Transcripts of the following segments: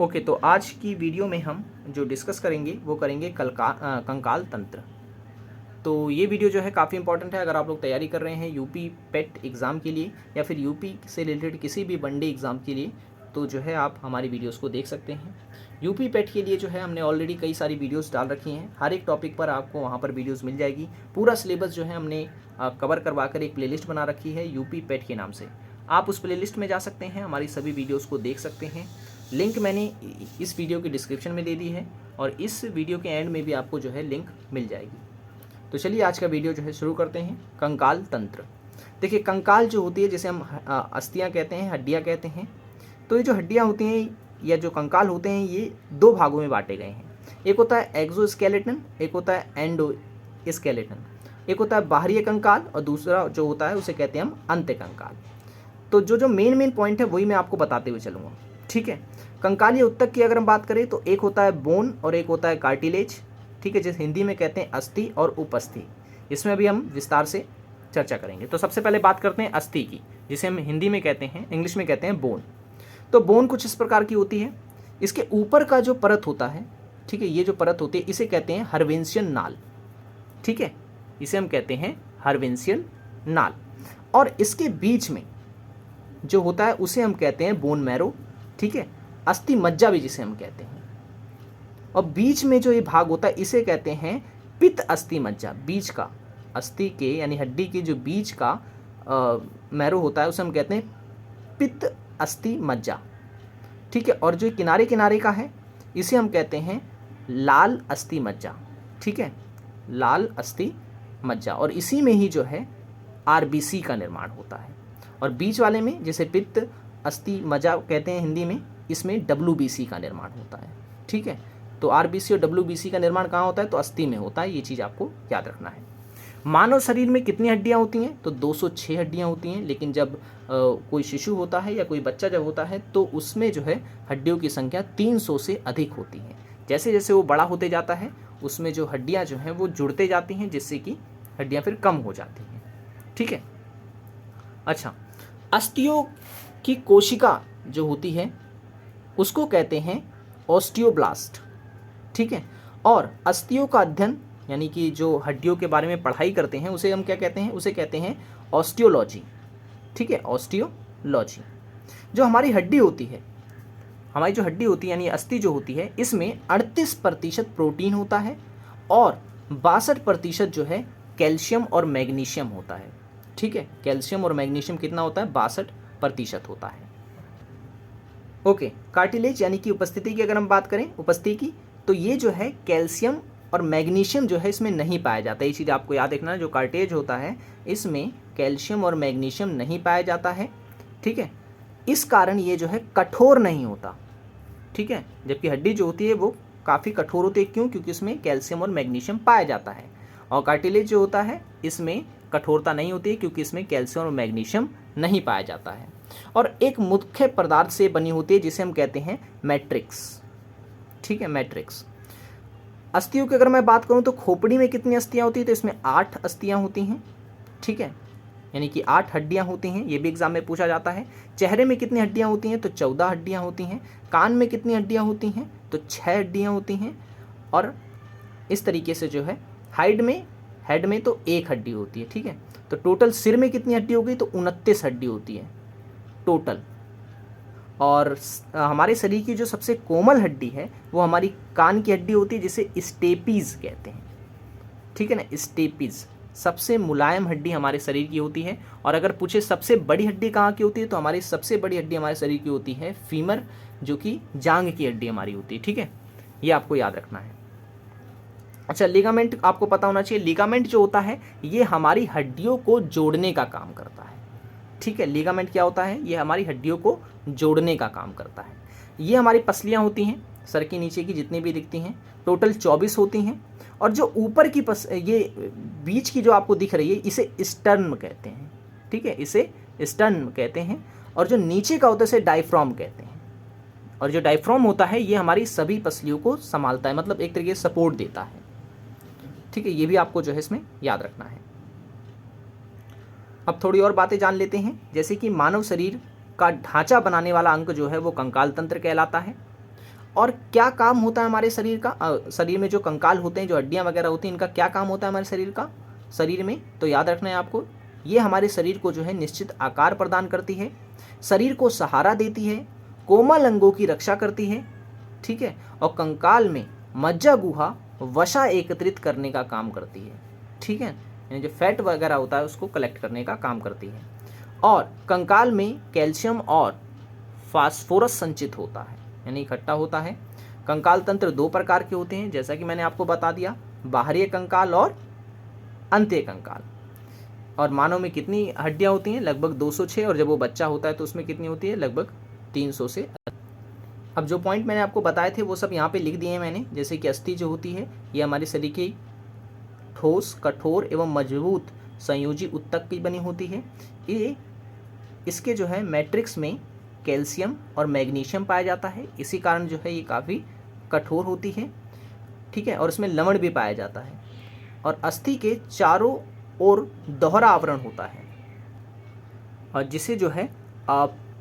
Okay, तो आज की वीडियो में हम जो डिस्कस करेंगे वो करेंगे कंकाल तंत्र। तो ये वीडियो जो है काफ़ी इंपॉर्टेंट है अगर आप लोग तैयारी कर रहे हैं यूपी पेट एग्ज़ाम के लिए या फिर यूपी से रिलेटेड किसी भी वनडे एग्ज़ाम के लिए। तो जो है आप हमारी वीडियोस को देख सकते हैं। यूपी पेट के लिए जो है हमने ऑलरेडी कई सारी वीडियोस डाल रखी हैं, हर एक टॉपिक पर आपको वहाँ पर वीडियोस मिल जाएगी। पूरा सिलेबस जो है हमने कवर करवा कर एक प्लेलिस्ट बना रखी है यूपी पेट के नाम से। आप उस प्लेलिस्ट में जा सकते हैं, हमारी सभी वीडियोस को देख सकते हैं। लिंक मैंने इस वीडियो की डिस्क्रिप्शन में दे दी है और इस वीडियो के एंड में भी आपको जो है लिंक मिल जाएगी। तो चलिए आज का वीडियो जो है शुरू करते हैं। कंकाल तंत्र। देखिए, कंकाल जो होती है जिसे हम अस्थियां कहते हैं, हड्डियां कहते हैं। तो ये जो हड्डियां होती हैं या जो कंकाल होते हैं ये दो भागों में बांटे गए हैं। एक होता है एक्सोस्केलेटन, एक होता है एंडोस्केलेटन। एक होता है बाहरी कंकाल और दूसरा जो होता है उसे कहते हैं हम अंत्य कंकाल। तो जो मेन पॉइंट है वही मैं आपको बताते हुए चलूँगा, ठीक है। कंकालीय ऊतक की अगर हम बात करें तो एक होता है बोन और एक होता है कार्टिलेज, ठीक है, जिसे हिंदी में कहते हैं अस्थि और उपस्थि। इसमें भी हम विस्तार से चर्चा करेंगे। तो सबसे पहले बात करते हैं अस्थि की, जिसे हम हिंदी में कहते हैं, इंग्लिश में कहते हैं बोन। तो बोन कुछ इस प्रकार की होती है। इसके ऊपर का जो परत होता है, ठीक है, ये जो परत होती है इसे कहते हैं हर्वेंशियन नाल, ठीक है, इसे हम कहते हैं हर्वेंशियन नाल। और इसके बीच में जो होता है उसे हम कहते हैं बोन मैरो, ठीक है, अस्थि मज्जा भी जिसे हम कहते हैं। और बीच में जो ये भाग होता है इसे कहते हैं पित्त अस्थि मज्जा। बीच का अस्थि के यानी हड्डी के जो बीच का मैरो होता है उसे हम कहते हैं पित्त अस्थि मज्जा, ठीक है। और जो किनारे किनारे का है इसे हम कहते हैं लाल अस्थि मज्जा, ठीक है, लाल अस्थि मज्जा। और इसी में ही जो है आरबीसी का निर्माण होता है। और बीच वाले में जिसे पित्त अस्थि मज्जा कहते हैं हिंदी में, इसमें डब्ल्यूबीसी का निर्माण होता है, ठीक है। तो आरबीसी और डब्ल्यूबीसी का निर्माण कहाँ होता है? तो अस्थि में होता है। ये चीज़ आपको याद रखना है। मानव शरीर में कितनी हड्डियाँ होती हैं? तो 206 हड्डियाँ होती हैं। लेकिन जब कोई शिशु होता है या कोई बच्चा जब होता है तो उसमें जो है हड्डियों की संख्या 300 से अधिक होती है। जैसे जैसे वो बड़ा होते जाता है उसमें जो हड्डियाँ जो हैं वो जुड़ते जाती हैं, जिससे कि हड्डियाँ फिर कम हो जाती हैं, ठीक है। अच्छा, अस्थियों की कोशिका जो होती है उसको कहते हैं ऑस्टियोब्लास्ट, ठीक है। और अस्थियों का अध्ययन यानी कि जो हड्डियों के बारे में पढ़ाई करते हैं उसे हम क्या कहते हैं? उसे कहते हैं ऑस्टियोलॉजी, ठीक है, ऑस्टियोलॉजी। जो हमारी हड्डी होती है, हमारी जो हड्डी होती है यानी अस्थि जो होती है, इसमें 38% प्रोटीन होता है और 62% जो है कैल्शियम और मैग्नीशियम होता है, ठीक है। कैल्शियम और मैग्नीशियम कितना होता है? 62% होता है। ओके, कार्टिलेज यानी कि उपस्थिति की अगर हम बात करें, उपस्थिति की, तो ये जो है कैल्शियम और मैग्नीशियम जो है इसमें नहीं पाया जाता। ये चीज़ आपको याद रखना है। जो कार्टिलेज होता है इसमें कैल्शियम और मैग्नीशियम नहीं पाया जाता है, ठीक है। इस कारण ये जो है कठोर नहीं होता, ठीक है। जबकि हड्डी जो होती है वो काफ़ी कठोर होती है। क्यों? क्योंकि इसमें कैल्शियम और मैग्नीशियम पाया जाता है। और कार्टिलेज जो होता है इसमें कठोरता नहीं होती है क्योंकि इसमें कैल्शियम और मैग्नीशियम नहीं पाया जाता है। और एक मुख्य पदार्थ से बनी होती है जिसे हम कहते हैं मैट्रिक्स, ठीक है, मैट्रिक्स। अस्थियों की अगर मैं बात करूं तो खोपड़ी में कितनी अस्थियां होती हैं? तो इसमें 8 अस्थियां होती हैं, ठीक है, यानी कि 8 हड्डियां होती हैं। ये भी एग्जाम में पूछा जाता है। चेहरे में कितनी हड्डियां होती हैं? तो 14 हड्डियां होती हैं। कान में कितनी हड्डियां होती हैं? तो 6 हड्डियां होती हैं। और इस तरीके से जो है हेड में तो 1 हड्डी होती है, ठीक है। तो टोटल सिर में कितनी हड्डी हो गई? तो 29 हड्डी होती है टोटल। और हमारे शरीर की जो सबसे कोमल हड्डी है वो हमारी कान की हड्डी होती है जिसे स्टेपीज कहते हैं, ठीक है ना। स्टेपीज सबसे मुलायम हड्डी हमारे शरीर की होती है। और अगर पूछे सबसे बड़ी हड्डी कहाँ की होती है, तो हमारी सबसे बड़ी हड्डी हमारे शरीर की होती है फीमर, जो कि जांघ की हड्डी हमारी होती है, ठीक है। ये आपको याद रखना है। अच्छा, लिगामेंट आपको पता होना चाहिए। लिगामेंट जो होता है ये हमारी हड्डियों को जोड़ने का काम करता है, ठीक है। लिगामेंट क्या होता है? ये हमारी हड्डियों को जोड़ने का काम करता है। ये हमारी पसलियाँ होती हैं सर के नीचे की जितनी भी दिखती हैं, टोटल 24 होती हैं। और जो ऊपर की ये बीच की जो आपको दिख रही है इसे स्टर्न कहते हैं, ठीक है, इसे स्टर्न कहते हैं। और जो नीचे का होता है इसे डायफ्राम कहते हैं। और जो डायफ्राम होता है ये हमारी सभी पसलियों को संभालता है, मतलब एक तरीके से सपोर्ट देता है, ठीक है। ये भी आपको जो है इसमें याद रखना है। अब थोड़ी और बातें जान लेते हैं, जैसे कि मानव शरीर का ढांचा बनाने वाला अंग जो है वो कंकाल तंत्र कहलाता है। और क्या काम होता है हमारे शरीर का, शरीर में जो कंकाल होते हैं, जो हड्डियाँ वगैरह होती हैं, इनका क्या काम होता है हमारे शरीर में, तो याद रखना है आपको, ये हमारे शरीर को जो है निश्चित आकार प्रदान करती है, शरीर को सहारा देती है, कोमल अंगों की रक्षा करती है, ठीक है, और कंकाल में मज्जा गुहा वसा एकत्रित करने का काम करती है, ठीक है, यानी जो फैट वगैरह होता है उसको कलेक्ट करने का काम करती है। और कंकाल में कैल्शियम और फास्फोरस संचित होता है, यानी इकट्ठा होता है। कंकाल तंत्र दो प्रकार के होते हैं, जैसा कि मैंने आपको बता दिया, बाहरी कंकाल और अंत्य कंकाल। और मानव में कितनी हड्डियां होती हैं? लगभग 206, और जब वो बच्चा होता है तो उसमें कितनी होती है? लगभग 300 से। अब जो पॉइंट मैंने आपको बताए थे वो सब यहाँ पे लिख दिए हैं मैंने, जैसे कि अस्थि जो होती है ये हमारे शरीर की ठोस, कठोर एवं मजबूत संयोजी ऊतक की बनी होती है। ये इसके जो है मैट्रिक्स में कैल्शियम और मैग्नीशियम पाया जाता है, इसी कारण जो है ये काफ़ी कठोर होती है, ठीक है, और इसमें लवण भी पाया जाता है। और अस्थि के चारों ओर दोहरा आवरण होता है, और जिसे जो है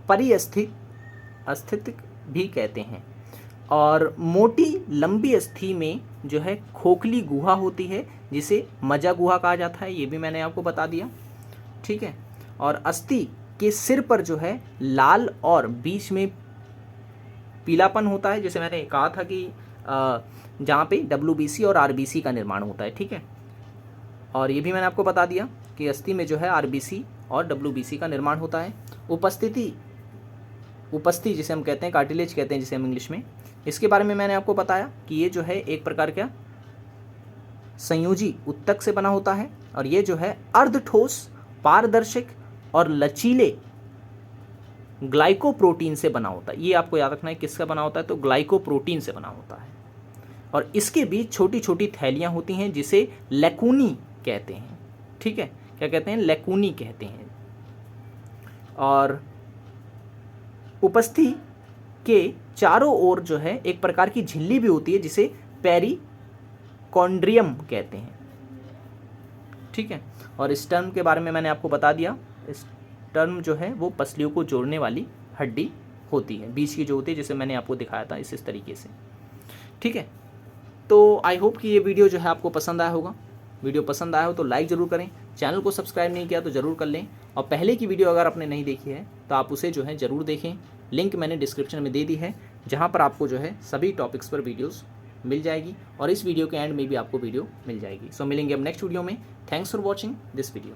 परिअस्थिक भी कहते हैं। और मोटी लंबी अस्थि में जो है खोखली गुहा होती है, जिसे मज्जा गुहा कहा जाता है, ये भी मैंने आपको बता दिया, ठीक है। और अस्थि के सिर पर जो है लाल और बीच में पीलापन होता है, जैसे मैंने कहा था कि जहाँ पे WBC और RBC का निर्माण होता है, ठीक है। और ये भी मैंने आपको बता दिया कि अस्थि में जो है RBC और WBC का निर्माण होता है। उपस्थि जिसे हम कहते हैं, कार्टिलेज कहते हैं जिसे हम इंग्लिश में, इसके बारे में मैंने आपको बताया कि ये जो है एक प्रकार का संयोजी ऊतक से बना होता है, और ये जो है अर्धठोस, पारदर्शक और लचीले ग्लाइकोप्रोटीन से बना होता है। ये आपको याद रखना है किसका बना होता है, तो ग्लाइकोप्रोटीन से बना होता है। और इसके बीच छोटी छोटी थैलियाँ होती हैं जिसे लैकूनी कहते हैं, ठीक है, क्या कहते हैं? लैकूनी कहते हैं। और उपस्थि के चारों ओर जो है एक प्रकार की झिल्ली भी होती है जिसे पेरिकॉन्ड्रियम कहते हैं, ठीक है। और स्टर्म के बारे में मैंने आपको बता दिया, स्टर्म जो है वो पसलियों को जोड़ने वाली हड्डी होती है, बीच की जो होती है, जिसे मैंने आपको दिखाया था इस तरीके से, ठीक है। तो आई होप कि ये वीडियो जो है आपको पसंद आया होगा। वीडियो पसंद आया हो तो लाइक ज़रूर करें, चैनल को सब्सक्राइब नहीं किया तो ज़रूर कर लें, और पहले की वीडियो अगर आपने नहीं देखी है तो आप उसे जो है ज़रूर देखें, लिंक मैंने डिस्क्रिप्शन में दे दी है, जहाँ पर आपको जो है सभी टॉपिक्स पर वीडियोस मिल जाएगी, और इस वीडियो के एंड में भी आपको वीडियो मिल जाएगी। सो मिलेंगे अब नेक्स्ट वीडियो में। Thanks for watching this video.